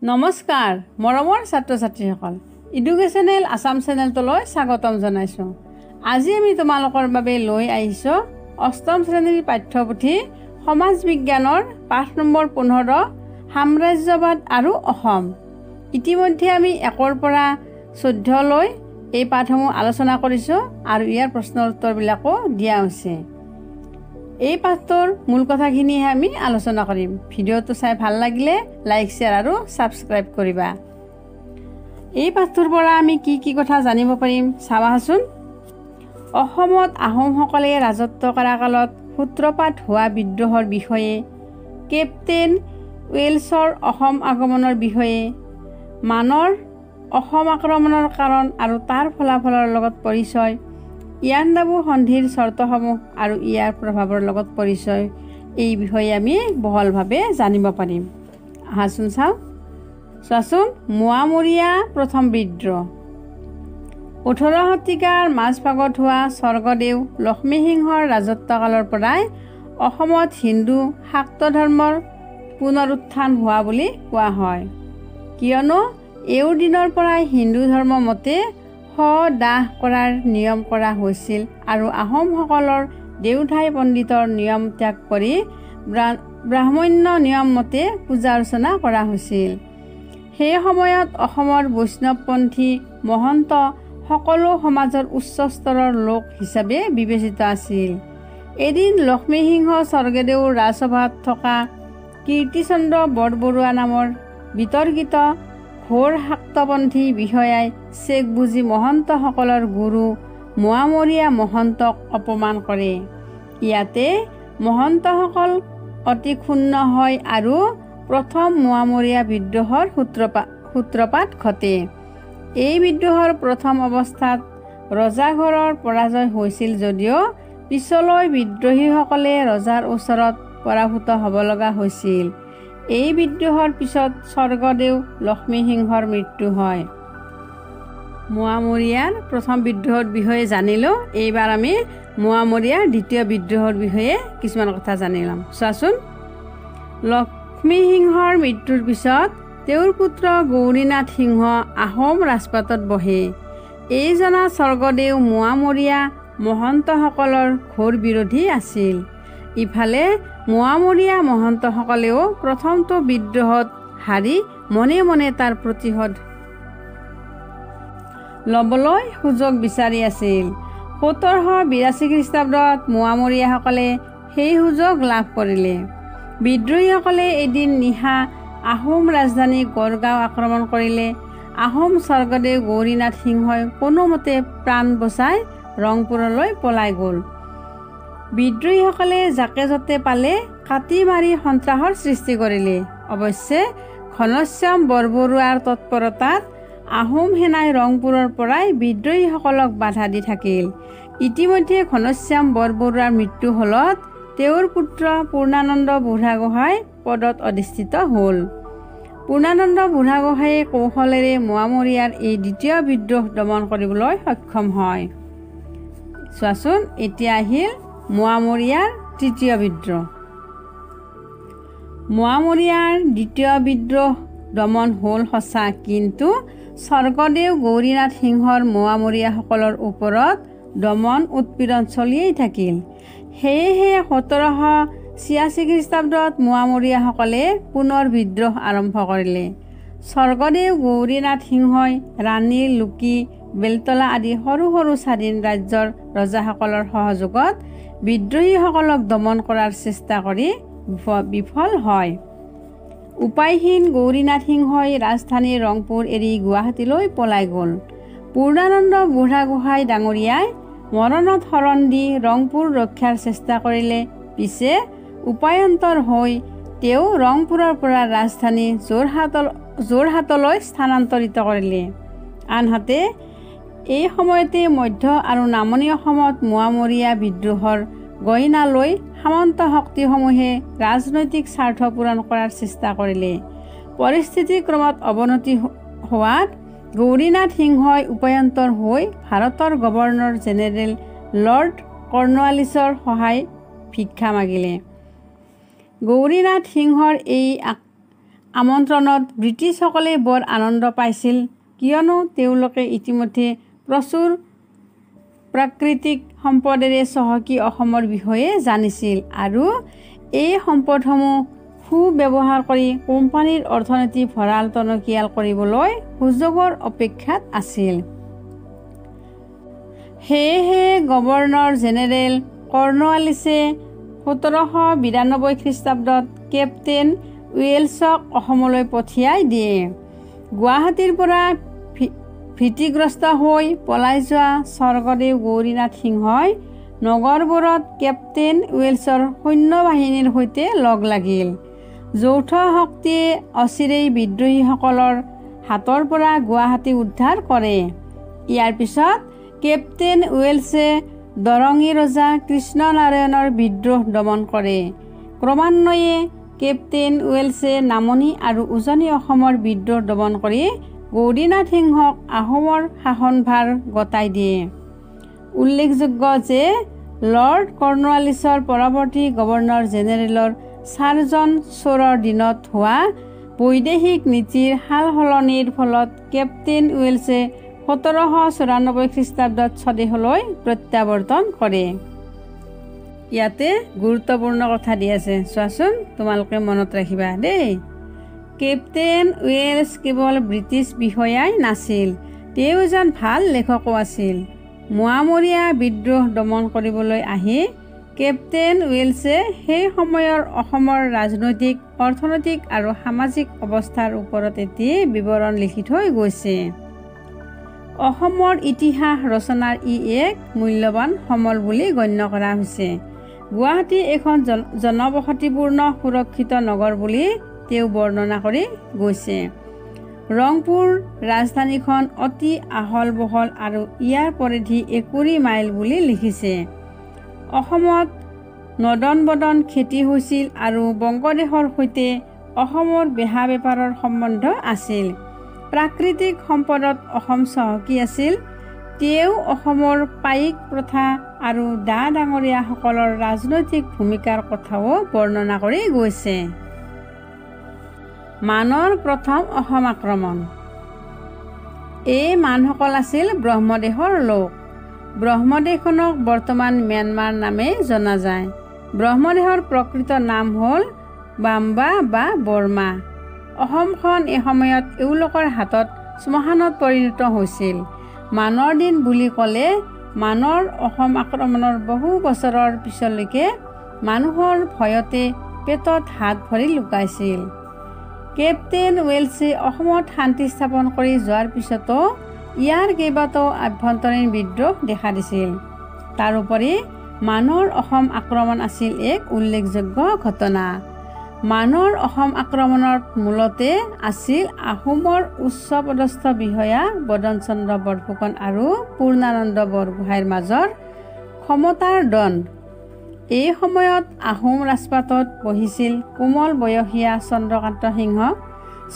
নমস্কাৰ মৰমৰ ছাত্ৰ ছাত্ৰীসকল এডুকেশ্যনেল আসাম চেনেলটোলৈ স্বাগতম জনাইছোঁ। আজি আমি তোমালোকৰ বাবে লৈ আহিছোঁ অষ্টম শ্ৰেণীৰ পাঠ্যপুথি সমাজ বিজ্ঞানৰ পাঠ নম্বৰ 15 সাম্ৰাজ্যবাদ আৰু অসম। ইতিমধ্যে আমি 1ৰ পৰা 14 লৈ এই পাঠসমূহ আলোচনা কৰিছোঁ আৰু ইয়াৰ প্ৰশ্নৰ উত্তৰবিলাকো দিয়া হৈছে। এই পাঠটোৰ মূল কথাখিনিহে আমি আলোচনা কৰিম। ভিডিঅ'টো চাই ভাল লাগিলে লাইক শ্বেয়াৰ আৰু ছাবস্ক্ৰাইব কৰিবা। এই পাঠটোৰ পৰা আমি কি কথা জানিব পাৰিম চাবাচোন। অসমত আহোমসকলে ৰাজত্ব কৰা কালত সূত্ৰপাত হোৱা বিদ্ৰোহৰ বিষয়ে, কেপ্টেইন ৱেলছৰ অসম আগমনৰ বিষয়ে, মানৰ অসম আক্ৰমণৰ কাৰণ আৰু তাৰ ফলাফলৰ লগত পৰিচয়, ইয়াণ্ডাবু সন্ধিৰ চৰ্তসমূহ আৰু ইয়াৰ প্ৰভাৱৰ লগত পৰিচয়, এই বিষয়ে আমি বহলভাৱে জানিব পাৰিম। আহাচোন চোৱাচোন। মোৱামৰীয়া প্ৰথম বিদ্ৰোহ 18 শতিকাৰ মাজভাগত হোৱা স্বৰ্গদেউ লক্ষ্মীসিংহৰ ৰাজত্বকালৰ পৰাই অসমত হিন্দু শাক্ত ধৰ্মৰ পুনৰুত্থান হোৱা বুলি কোৱা হয়। কিয়নো এওঁৰ দিনৰ পৰাই হিন্দু ধৰ্ম মতে দাহ কৰাৰ নিয়ম কৰা হৈছিল আৰু আহোমসকলৰ দেওধাই পণ্ডিতৰ নিয়ম ত্যাগ কৰি ব্ৰাহ্মণ্য নিয়ম মতে পূজা অৰ্চনা কৰা হৈছিল। সেই সময়ত অসমৰ বৈষ্ণৱপন্থী মহন্ত সকলো সমাজৰ উচ্চ স্তৰৰ লোক হিচাপে বিবেচিত আছিল। এদিন লক্ষ্মীসিংহ স্বৰ্গদেউৰ ৰাজসভাত থকা কীৰ্তিচন্দ্ৰ বৰবৰুৱা নামৰ বিতৰ্কিত ঘোৰ শাক্তপন্থী বিষয়াই চেক বুজি মহন্তসকলৰ গুৰু মোৱামৰীয়া মহন্তক অপমান কৰে। ইয়াতে মহন্তসকল অতি ক্ষুণ্ণ হয় আৰু প্ৰথম মোৱামৰীয়া বিদ্ৰোহৰ সূত্ৰপাত ঘটে। এই বিদ্ৰোহৰ প্ৰথম অৱস্থাত ৰজাঘৰৰ পৰাজয় হৈছিল যদিও পিছলৈ বিদ্ৰোহীসকলে ৰজাৰ ওচৰত পৰাভূত হ'ব লগা হৈছিল। এই বিদ্ৰোহৰ পিছত স্বৰ্গদেউ লক্ষ্মীসিংহৰ মৃত্যু হয়। মোৱামৰীয়াৰ প্ৰথম বিদ্ৰোহৰ বিষয়ে জানিলোঁ। এইবাৰ আমি মোৱামৰীয়াৰ দ্বিতীয় বিদ্ৰোহৰ বিষয়ে কিছুমান কথা জানি ল'ম। চোৱাচোন। লক্ষ্মীসিংহৰ মৃত্যুৰ পিছত তেওঁৰ পুত্ৰ গৌৰীনাথ সিংহ আহোম ৰাজপাটত বহে। এইজনা স্বৰ্গদেউ মোৱামৰীয়া মহন্তসকলৰ ঘোৰ বিৰোধী আছিল। ইফালে মোৱামৰীয়া মহন্তসকলেও প্ৰথমটো বিদ্ৰোহত হাৰি মনে মনে তাৰ প্ৰতিশোধ ল'বলৈ সুযোগ বিচাৰি আছিল। 1782 খ্ৰীষ্টাব্দত মোৱামৰীয়াসকলে সেই সুযোগ লাভ কৰিলে। বিদ্ৰোহীসকলে এদিন নিশা আহোম ৰাজধানী গড়গাঁও আক্ৰমণ কৰিলে। আহোম স্বৰ্গদেউ গৌৰীনাথ সিংহই কোনোমতে প্ৰাণ বচাই ৰংপুৰলৈ পলাই গ'ল। বিদ্ৰোহীসকলে যাকে য'তে পালে কাটি মাৰি সন্ত্ৰাসৰ সৃষ্টি কৰিলে। অৱশ্যে ঘনশ্যাম বৰবৰুৱাৰ তৎপৰতাত আহোম সেনাই ৰংপুৰৰ পৰাই বিদ্ৰোহীসকলক বাধা দি থাকিল। ইতিমধ্যে ঘনশ্যাম বৰবৰুৱাৰ মৃত্যু হ'লত তেওঁৰ পুত্ৰ পূৰ্ণানন্দ বুঢ়াগোহাঁই পদত অধিষ্ঠিত হ'ল। পূৰ্ণানন্দ বুঢ়াগোহাঁয়ে কৌশলেৰে মোৱামৰীয়াৰ এই দ্বিতীয় বিদ্ৰোহ দমন কৰিবলৈ সক্ষম হয়। চোৱাচোন। এতিয়া আহিল মোৱামৰীয়াৰ তৃতীয় বিদ্ৰোহ। মোৱামৰীয়াৰ দ্বিতীয় বিদ্ৰোহ দমন হ'ল সঁচা, কিন্তু স্বৰ্গদেউ গৌৰীনাথ সিংহৰ মোৱামৰীয়াসকলৰ ওপৰত দমন উৎপীড়ন চলিয়েই থাকিল। সেয়েহে 1786 খ্ৰীষ্টাব্দত মোৱামৰীয়াসকলে পুনৰ বিদ্ৰোহ আৰম্ভ কৰিলে। স্বৰ্গদেউ গৌৰীনাথ সিংহই ৰাণী লুকি, বেলতলা আদি সৰু সৰু স্বাধীন ৰাজ্যৰ ৰজাসকলৰ সহযোগত বিদ্ৰোহীসকলক দমন কৰাৰ চেষ্টা কৰি বিফল হয়। উপায়হীন গৌৰীনাথ সিংহই ৰাজধানী ৰংপুৰ এৰি গুৱাহাটীলৈ পলাই গ'ল। পূৰ্ণানন্দ বুঢ়াগোহাঁই ডাঙৰীয়াই মৰণত শৰণ দি ৰংপুৰ ৰক্ষাৰ চেষ্টা কৰিলে। পিছে উপায়ন্তৰ হৈ তেওঁ ৰংপুৰৰ পৰা ৰাজধানী যোৰহাটলৈ স্থানান্তৰিত কৰিলে। আনহাতে এই সময়তে মধ্য আৰু নামনি অসমত মোৱামৰীয়া বিদ্ৰোহৰ গইনা লৈ সামন্ত শক্তিসমূহে ৰাজনৈতিক স্বাৰ্থ পূৰণ কৰাৰ চেষ্টা কৰিলে। পৰিস্থিতি ক্ৰমত অৱনতি হোৱাত গৌৰীনাথ সিংহই উপায়ন্তৰ হৈ ভাৰতৰ গভৰ্ণৰ জেনেৰেল লৰ্ড কৰ্ণৱালিছৰ সহায় ভিক্ষা মাগিলে। গৌৰীনাথ সিংহৰ এই আমন্ত্ৰণত ব্ৰিটিছসকলে বৰ আনন্দ পাইছিল, কিয়নো তেওঁলোকে ইতিমধ্যে প্ৰচুৰ প্ৰাকৃতিক সম্পদেৰে চহকী অসমৰ বিষয়ে জানিছিল আৰু এই সম্পদসমূহ সুব্যৱহাৰ কৰি কোম্পানীৰ অৰ্থনীতি ভঁৰাল টনকিয়াল কৰিবলৈ সুযোগৰ অপেক্ষাত আছিল। সেয়েহে গভৰ্ণৰ জেনেৰেল কৰ্ণৱালিছে 1792 খ্ৰীষ্টাব্দত কেপ্টেইন উৱেলছক অসমলৈ পঠিয়াই দিয়ে। গুৱাহাটীৰ পৰা ভীতিগ্ৰস্ত হৈ পলাই যোৱা স্বৰ্গদেউ গৌৰীনাথ সিংহই নগৰবোৰত কেপ্টেইন উৱেলছৰ সৈন্যবাহিনীৰ সৈতে লগ লাগিল। যৌথ শক্তিয়ে অচিৰেই বিদ্ৰোহীসকলৰ হাতৰ পৰা গুৱাহাটী উদ্ধাৰ কৰে। ইয়াৰ পিছত কেপ্টেইন উৱেলছে দৰঙী ৰজা কৃষ্ণনাৰায়ণৰ বিদ্ৰোহ দমন কৰে। ক্ৰমান্বয়ে কেপ্টেইন উৱেলছে নামনি আৰু উজনি অসমৰ বিদ্ৰোহ দমন কৰি গৌৰীনাথ সিংহক আহোমৰ শাসনভাৰ গতাই দিয়ে। উল্লেখযোগ্য যে লৰ্ড কৰ্ণৱালিছৰ পৰৱৰ্তী গভৰ্ণৰ জেনেৰেলৰ চাৰ্জন চোৰৰ দিনত হোৱা বৈদেশিক নীতিৰ সাল সলনিৰ ফলত কেপ্টেইন উৱেলছে 1794 খ্ৰীষ্টাব্দত স্বদেশলৈ প্ৰত্যাৱৰ্তন কৰে। ইয়াতে গুৰুত্বপূৰ্ণ কথা দি আছে, চোৱাচোন, তোমালোকে মনত ৰাখিবা দেই। কেপ্টেইন উৱেলছ কেৱল ব্ৰিটিছ বিষয়াই নাছিল, তেওঁ এজন ভাল লেখকো আছিল। মোৱামৰীয়া বিদ্ৰোহ দমন কৰিবলৈ আহি কেপ্টেইন উৱেলছে সেই সময়ৰ অসমৰ ৰাজনৈতিক, অৰ্থনৈতিক আৰু সামাজিক অৱস্থাৰ ওপৰত এটি বিৱৰণ লিখি থৈ গৈছে। অসমৰ ইতিহাস ৰচনাৰ ই এক মূল্যৱান সমল বুলি গণ্য কৰা হৈছে। গুৱাহাটী এখন জনবসতিপূৰ্ণ সুৰক্ষিত নগৰ বুলি তেওঁ বৰ্ণনা কৰি গৈছে। ৰংপুৰ ৰাজধানীখন অতি আহল বহল আৰু ইয়াৰ পৰিধি 21 মাইল বুলি লিখিছে। অসমত নদন বদন খেতি হৈছিল আৰু বংগদেশৰ সৈতে অসমৰ বেহা বেপাৰৰ সম্বন্ধ আছিল। প্ৰাকৃতিক সম্পদত অসম চহকী আছিল। তেওঁ অসমৰ পাইক প্ৰথা আৰু ডা ডাঙৰীয়াসকলৰ ৰাজনৈতিক ভূমিকাৰ কথাও বৰ্ণনা কৰি গৈছে। মানৰ প্ৰথম অসম আক্ৰমণ। এই মানসকল আছিল ব্ৰহ্মদেশৰ লোক। ব্ৰহ্মদেশখনক বৰ্তমান ম্যানমাৰ নামে জনা যায়। ব্ৰহ্মদেশৰ প্ৰকৃত নাম হ'ল বাম্বা বা বৰ্মা। অসমখন এসময়ত এওঁলোকৰ হাতত শ্মশানত পৰিণত হৈছিল। মানৰ দিন বুলি ক'লে মানৰ অসম আক্ৰমণৰ বহু বছৰৰ পিছলৈকে মানুহৰ ভয়তে পেটত হাত ভৰি লুকাইছিল। কেপ্টেইন উৱেলছে অসমত শান্তি স্থাপন কৰি যোৱাৰ পিছতো ইয়াৰ কেইবাটাও আভ্যন্তৰীণ বিদ্ৰোহ দেখা দিছিল। তাৰোপৰি মানৰ অসম আক্ৰমণ আছিল এক উল্লেখযোগ্য ঘটনা। মানৰ অসম আক্ৰমণৰ মূলতে আছিল আহোমৰ উচ্চপদস্থ বিষয়া বদন চন্দ্ৰ বৰফুকন আৰু পূৰ্ণানন্দ বৰগোহাঁইৰ মাজৰ ক্ষমতাৰ দ্বন্দ্ব। এই সময়ত আহোম ৰাজপাটত বহিছিল কোমল বয়সীয়া চন্দ্ৰকান্ত সিংহ।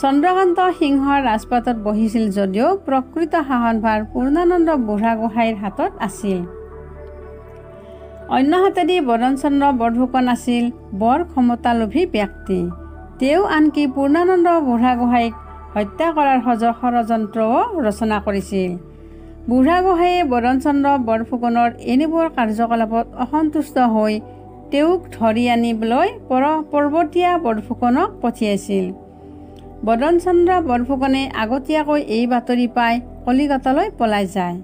চন্দ্ৰকান্ত সিংহৰ ৰাজপাটত বহিছিল যদিও প্ৰকৃত শাসনভাৰ পূৰ্ণানন্দ বুঢ়াগোহাঁইৰ হাতত আছিল। অন্যহাতেদি বদন চন্দ্ৰ বৰফুকন আছিল বৰ ক্ষমতালোভী ব্যক্তি। তেওঁ আনকি পূৰ্ণানন্দ বুঢ়াগোহাঁইক হত্যা কৰাৰ ষড়যন্ত্ৰও ৰচনা কৰিছিল। বুঢ়াগোহাঁইয়ে বদন চন্দ্ৰ বৰফুকনৰ এনেবোৰ কাৰ্যকলাপত অসন্তুষ্ট হৈ তেওঁক ধৰি আনিবলৈ পৰ্বতীয়া বৰফুকনক পঠিয়াইছিল। বদন চন্দ্ৰ বৰফুকনে আগতীয়াকৈ এই বাতৰি পাই কলিকতালৈ পলাই যায়।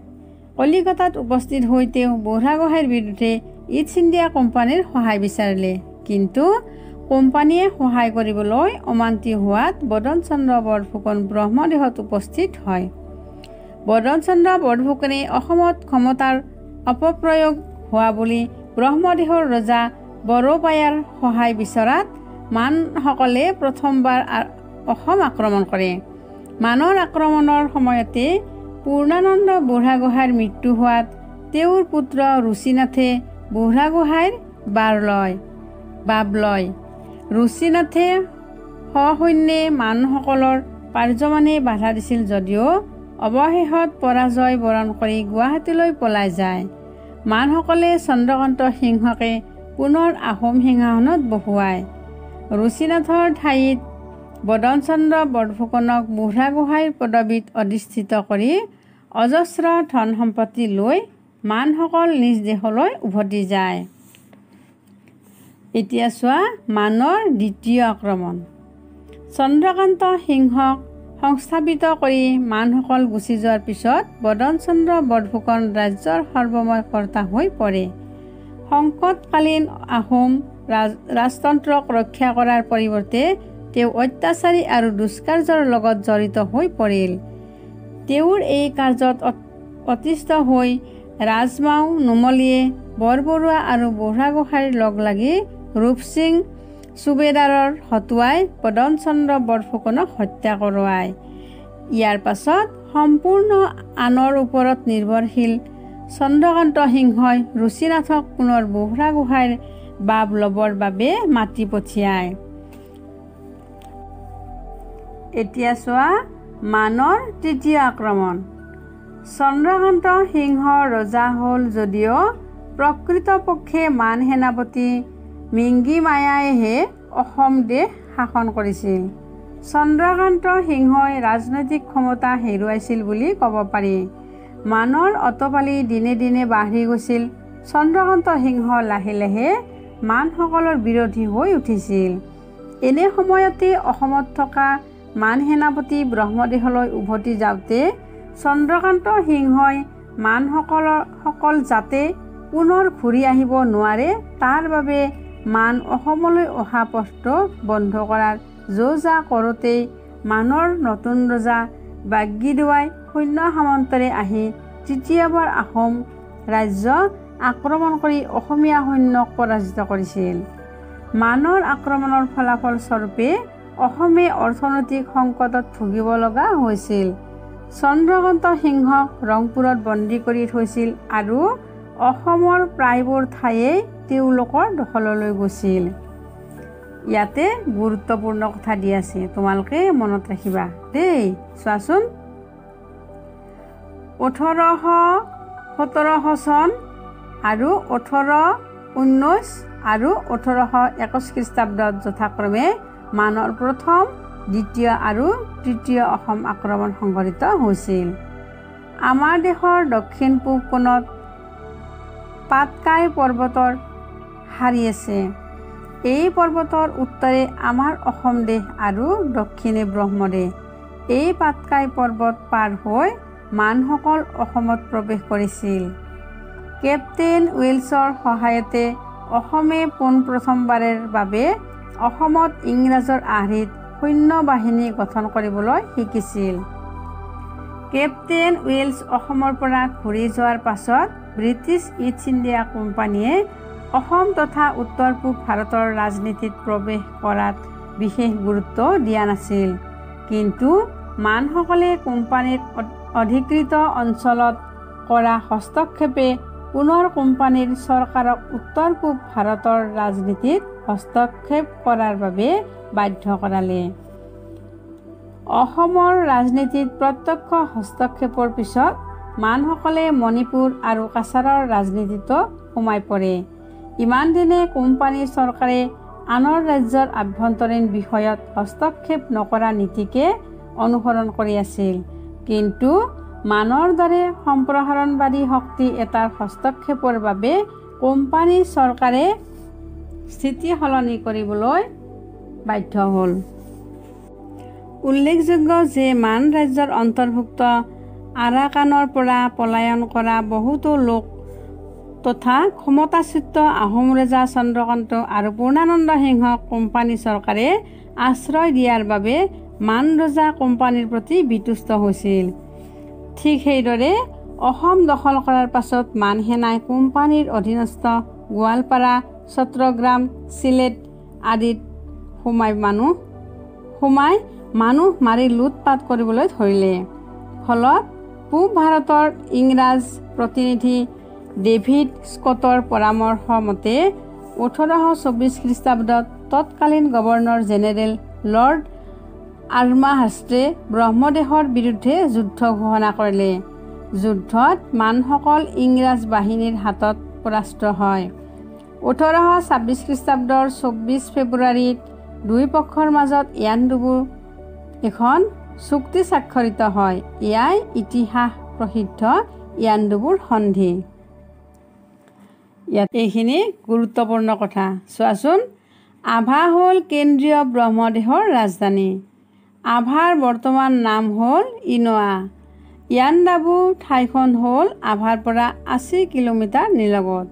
কলিকতাত উপস্থিত হৈ তেওঁ বুঢ়াগোহাঁইৰ বিৰুদ্ধে ইষ্ট ইণ্ডিয়া কোম্পানীৰ সহায় বিচাৰিলে, কিন্তু কোম্পানীয়ে সহায় কৰিবলৈ অমান্তি হোৱাত বদন চন্দ্ৰ বৰফুকন ব্ৰহ্মদেশত উপস্থিত হয়। বদন চন্দ্ৰ বৰফুকনে অসমত ক্ষমতাৰ অপপ্ৰয়োগ হোৱা বুলি ব্ৰহ্মদেশৰ ৰজা বড়োপায়াৰ সহায় বিচৰাত মানসকলে প্ৰথমবাৰ অসম আক্ৰমণ কৰে। মানৰ আক্ৰমণৰ সময়তে পূৰ্ণানন্দ বুঢ়াগোহাঁইৰ মৃত্যু হোৱাত তেওঁৰ পুত্ৰ ৰুচিনাথে বুঢ়াগোহাঁইৰ বাব লয়। ৰুচিনাথে সসৈন্যে মানুহসকলৰ পাৰ্যমানে বাধা দিছিল যদিও অৱশেষত পৰাজয় বৰণ কৰি গুৱাহাটীলৈ পলাই যায়। মানসকলে চন্দ্ৰকান্ত সিংহকে পুনৰ আহোম সিংহাসনত বহুৱায়। ৰুচিনাথৰ ঠাইত বদনচন্দ্ৰ বৰফুকনক বুঢ়াগোহাঁইৰ পদবীত অধিষ্ঠিত কৰি অজস্ৰ ধন সম্পত্তি লৈ মানসকল নিজ দেশলৈ উভতি যায়। এতিয়া চোৱা মানৰ দ্বিতীয় আক্ৰমণ। চন্দ্ৰকান্ত সিংহক সংস্থাপিত কৰি মানসকল গুচি যোৱাৰ পিছত বদনচন্দ্ৰ বৰফুকন ৰাজ্যৰ সৰ্বময় কৰ্তা হৈ পৰে। সংকটকালীন আহোম ৰাজতন্ত্ৰক ৰক্ষা কৰাৰ পৰিৱৰ্তে তেওঁ অত্যাচাৰী আৰু দুষ্কাৰ্যৰ লগত জড়িত হৈ পৰিল। তেওঁৰ এই কাৰ্যত অতিষ্ঠ হৈ ৰাজমাও নুমলীয়ে বৰবৰুৱা আৰু বুঢ়াগোহাঁইৰ লগ লাগি ৰূপসিং সুবেদাৰৰ হতুৱাই বদনচন্দ্ৰ বৰফুকনক হত্যা কৰোৱায়। ইয়াৰ পাছত সম্পূৰ্ণ আনৰ ওপৰত নিৰ্ভৰশীল চন্দ্ৰকান্ত সিংহই ৰুচিনাথক পুনৰ বুঢ়াগোহাঁইৰ বাব ল'বৰ বাবে মাতি পঠিয়ায়। এতিয়া চোৱা মানৰ তৃতীয় আক্ৰমণ। চন্দ্ৰকান্ত সিংহ ৰজা হ'ল যদিও প্ৰকৃতপক্ষে মান সেনাপতি মিংগি মায়াইহে অসম দেশ শাসন কৰিছিল। চন্দ্ৰকান্ত সিংহই ৰাজনৈতিক ক্ষমতা হেৰুৱাইছিল বুলি ক'ব পাৰি। মানৰ অতপালি দিনে দিনে বাঢ়ি গৈছিল। চন্দ্ৰকান্ত সিংহ লাহে লাহে মানসকলৰ বিৰোধী হৈ উঠিছিল। এনে সময়তে অসমত থকা মান সেনাপতি ব্ৰহ্মদেশলৈ উভতি যাওঁতে চন্দ্ৰকান্ত সিংহই মানসকল যাতে পুনৰ ঘূৰি আহিব নোৱাৰে তাৰ বাবে মান অসমলৈ অহা পথটো বন্ধ কৰাৰ যোজা কৰোঁতেই মানৰ নতুন ৰজা বাগ্গীদৱাই সৈন্য সামন্তেৰে আহি তৃতীয়বাৰ আহোম ৰাজ্য আক্ৰমণ কৰি অসমীয়া সৈন্যক পৰাজিত কৰিছিল। মানৰ আক্ৰমণৰ ফলাফল স্বৰূপে অসমে অৰ্থনৈতিক সংকটত ভুগিব লগা হৈছিল। চন্দ্ৰকান্ত সিংহক ৰংপুৰত বন্দী কৰি থৈছিল আৰু অসমৰ প্ৰায়বোৰ ঠায়েই তেওঁলোকৰ দখললৈ গৈছিল। ইয়াতে গুৰুত্বপূৰ্ণ কথা দি আছে, তোমালোকে মনত ৰাখিবা দেই। চোৱাচোন 1817 চন আৰু 1819 আৰু 1821 খ্ৰীষ্টাব্দত যথাক্ৰমে মানৰ প্ৰথম, দ্বিতীয় আৰু তৃতীয় অসম আক্ৰমণ সংঘটিত হৈছিল। আমাৰ দেশৰ দক্ষিণ পূব কোণত পাটকাই পৰ্বতৰ শাৰী আছে। এই পৰ্বতৰ উত্তৰে আমাৰ অসম দেশ আৰু দক্ষিণে ব্ৰহ্মদেশ। এই পাটকাই পৰ্বত পাৰ হৈ মানসকল অসমত প্ৰৱেশ কৰিছিল। কেপ্টেইন উইলছৰ সহায়তে অসমে পোনপ্ৰথমবাৰৰ বাবে অসমত ইংৰাজৰ আৰ্হিত সৈন্য বাহিনী গঠন কৰিবলৈ শিকিছিল। কেপ্টেইন উইলছ অসমৰ পৰা ঘূৰি যোৱাৰ পাছত ব্ৰিটিছ ইষ্ট ইণ্ডিয়া কোম্পানীয়ে অসম তথা উত্তৰ পূব ভাৰতৰ ৰাজনীতিত প্ৰৱেশ কৰাত বিশেষ গুৰুত্ব দিয়া নাছিল। কিন্তু মানসকলে কোম্পানীৰ অধিকৃত অঞ্চলত কৰা হস্তক্ষেপে পুনৰ কোম্পানীৰ চৰকাৰক উত্তৰ পূব ভাৰতৰ ৰাজনীতিত হস্তক্ষেপ কৰাৰ বাবে বাধ্য কৰালে। অসমৰ ৰাজনীতিত প্ৰত্যক্ষ হস্তক্ষেপৰ পিছত মানসকলে মণিপুৰ আৰু কাছাৰৰ ৰাজনীতিতো সোমাই পৰে। ইমান দিনে কোম্পানী চৰকাৰে আনৰ ৰাজ্যৰ আভ্যন্তৰীণ বিষয়ত হস্তক্ষেপ নকৰা নীতিকে অনুসৰণ কৰি আছিল। কিন্তু মানৰ দৰে সম্প্ৰসাৰণবাদী শক্তি এটাৰ হস্তক্ষেপৰ বাবে কোম্পানী চৰকাৰে স্থিতি সলনি কৰিবলৈ বাধ্য হ'ল। উল্লেখযোগ্য যে মান ৰাজ্যৰ অন্তৰ্ভুক্ত আৰাকানৰ পৰা পলায়ন কৰা বহুতো লোক তথা ক্ষমতাচ্যুত আহোম ৰজা চন্দ্ৰকান্ত আৰু পূৰ্ণানন্দ সিংহক কোম্পানী চৰকাৰে আশ্ৰয় দিয়াৰ বাবে মান ৰজা কোম্পানীৰ প্ৰতি বিতুষ্ট হৈছিল। ঠিক সেইদৰে অসম দখল কৰাৰ পাছত মান সেনাই কোম্পানীৰ অধীনস্থ গোৱালপাৰা, চট্টগ্ৰাম, চিলেট আদিত সোমাই মানুহ মাৰি লুটপাট কৰিবলৈ ধৰিলে। ফলত পূব ভাৰতৰ ইংৰাজ প্ৰতিনিধি ডেভিড স্কটৰ পৰামৰ্শ মতে 1824 খ্ৰীষ্টাব্দত তৎকালীন গভৰ্ণৰ জেনেৰেল লৰ্ড আৰ্মাহাৰ্ষ্টে ব্ৰহ্মদেশৰ বিৰুদ্ধে যুদ্ধ ঘোষণা কৰিলে। যুদ্ধত মানসকল ইংৰাজ বাহিনীৰ হাতত পৰাস্ত হয়। 1826 খ্ৰীষ্টাব্দৰ 24 ফেব্ৰুৱাৰীত দুই পক্ষৰ মাজত ইয়াণ্ডুবু এখন চুক্তি স্বাক্ষৰিত হয়। এয়াই ইতিহাস প্ৰসিদ্ধ ইয়াণ্ডুবুৰ সন্ধি। ইয়াত এইখিনি গুৰুত্বপূৰ্ণ কথা চোৱাচোন। আভা হ'ল কেন্দ্ৰীয় ব্ৰহ্মদেশৰ ৰাজধানী। আভাৰ বৰ্তমান নাম হ'ল ইনোৱা। ইয়াণ্ডাবু ঠাইখন হ'ল আভাৰ পৰা 80 কিলোমিটাৰ নিলগত।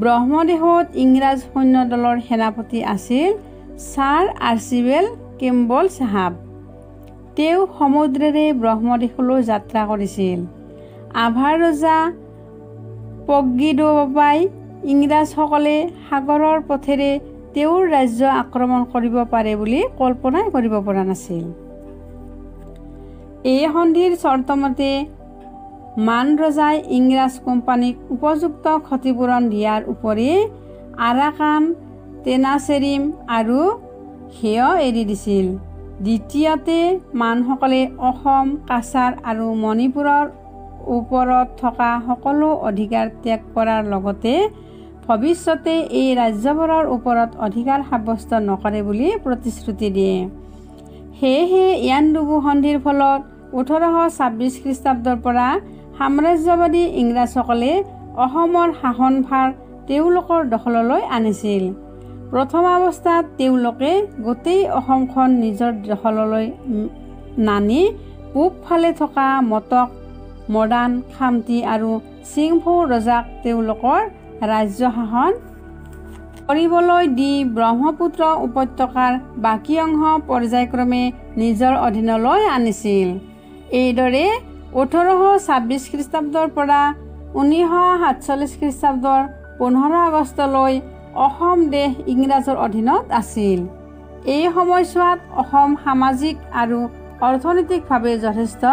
ব্ৰহ্মদেশত ইংৰাজ সৈন্য দলৰ সেনাপতি আছিল ছাৰ আৰ্চিবেল কেম্বল চাহাব। তেওঁ সমুদ্ৰেৰে ব্ৰহ্মদেশলৈ যাত্ৰা কৰিছিল। আভাৰ ৰজা পগিডোবাই ইংৰাজসকলে সাগৰৰ পথেৰে তেওঁৰ ৰাজ্য আক্ৰমণ কৰিব পাৰে বুলি কল্পনাই কৰিব পৰা নাছিল। এই সন্ধিৰ চৰ্তমতে মান ৰজাই ইংৰাজ কোম্পানীক উপযুক্ত ক্ষতিপূৰণ দিয়াৰ উপৰি আৰাকান, তেনাচেৰিম আৰু হেয় এৰি দিছিল। দ্বিতীয়তে মানসকলে অসম, কাছাৰ আৰু মণিপুৰৰ ওপৰত থকা সকলো অধিকাৰ ত্যাগ কৰাৰ লগতে ভৱিষ্যতে এই ৰাজ্যবোৰৰ ওপৰত অধিকাৰ সাব্যস্ত নকৰে বুলি প্ৰতিশ্ৰুতি দিয়ে। সেয়েহে ইয়াণ্ডুবু সন্ধিৰ ফলত 1826 খ্ৰীষ্টাব্দৰ পৰা সাম্ৰাজ্যবাদী ইংৰাজসকলে অসমৰ শাসনভাৰ তেওঁলোকৰ দখললৈ আনিছিল। প্ৰথম অৱস্থাত তেওঁলোকে গোটেই অসমখন নিজৰ দখললৈ নানি পূবফালে থকা মটক, মডান, খামতি আৰু চিংফৌ ৰজাক তেওঁলোকৰ ৰাজ্য শাসন কৰিবলৈ দি ব্ৰহ্মপুত্ৰ উপত্যকাৰ বাকী অংশ পৰ্যায়ক্ৰমে নিজৰ অধীনলৈ আনিছিল। এইদৰে 1826 খ্ৰীষ্টাব্দৰ পৰা 1947 খ্ৰীষ্টাব্দৰ 15 আগষ্টলৈ অসম দেশ ইংৰাজৰ অধীনত আছিল। এই সময়ছোৱাত অসম সামাজিক আৰু অৰ্থনৈতিকভাৱে যথেষ্ট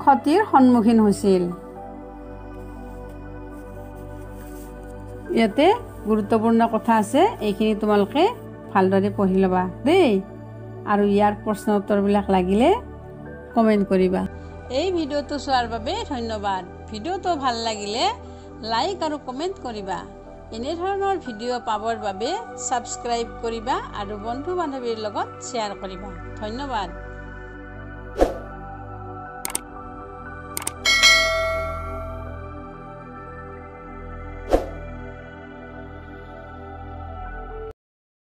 ক্ষতিৰ সন্মুখীন হৈছিল। ইয়াতে গুৰুত্বপূৰ্ণ কথা আছে, এইখিনি তোমালোকে ভালদৰে পঢ়ি ল'বা দেই। আৰু ইয়াৰ প্ৰশ্ন উত্তৰবিলাক লাগিলে কমেণ্ট কৰিবা। এই ভিডিঅ'টো চোৱাৰ বাবে ধন্যবাদ। ভিডিঅ'টো ভাল লাগিলে লাইক আৰু কমেণ্ট কৰিবা। এনেধৰণৰ ভিডিঅ' পাবৰ বাবে ছাবস্ক্ৰাইব কৰিবা আৰু বন্ধু বান্ধৱীৰ লগত শ্বেয়াৰ কৰিবা। ধন্যবাদ।